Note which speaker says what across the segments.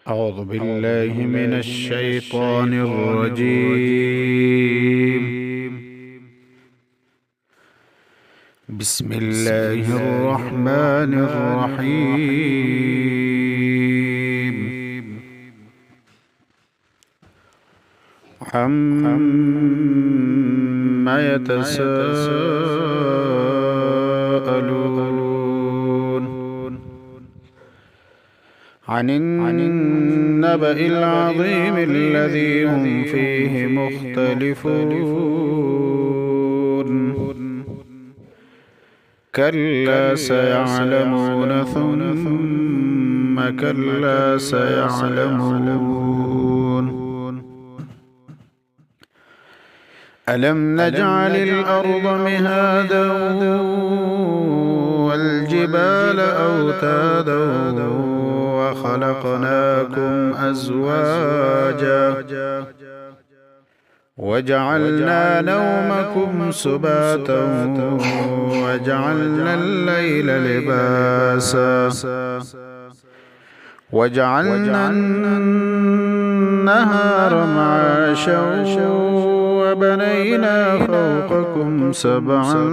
Speaker 1: أعوذ بالله من الشيطان الرجيم. بسم الله الرحمن الرحيم. عما يتساءلون عن النبأ العظيم الذي هم فيه مختلفون كلا سيعلمون ثم كلا سيعلمون ألم نجعل الأرض مهادا والجبال أوتادا وخلقناكم أزواجا وجعلنا نومكم سباتا وجعلنا الليل لباسا وجعلنا النهار معاشا وبنينا فوقكم سبعا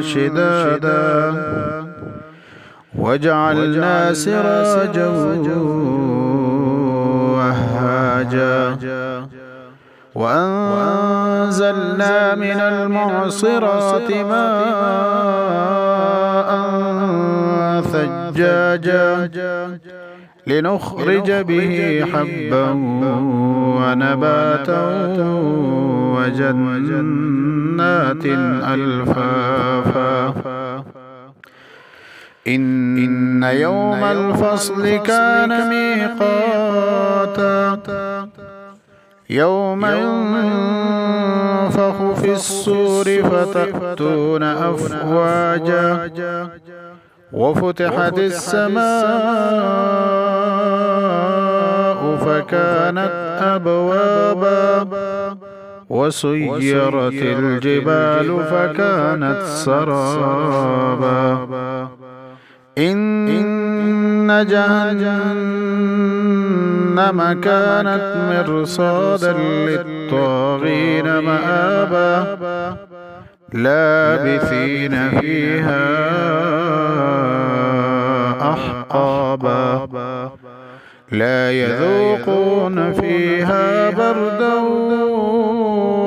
Speaker 1: شدادا وجعلنا سراجا وهاجا وأنزلنا من المعصرات ماء ثجاجا لنخرج به حبا ونباتا وجنات ألفافا إن يوم الفصل كان ميقاتا يوم ينفخ في الصور فتأتون أفواجا وفتحت السماء فكانت أبوابا وسيرت الجبال فكانت سرابا إن جهنم كانت مرصادا للطاغين مآبا لابثين فيها أحقابا لا يذوقون فيها بردا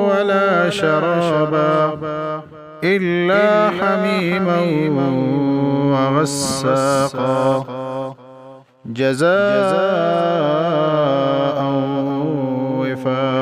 Speaker 1: ولا شرابا إلا حميما وغساقا جزاء وفاقا.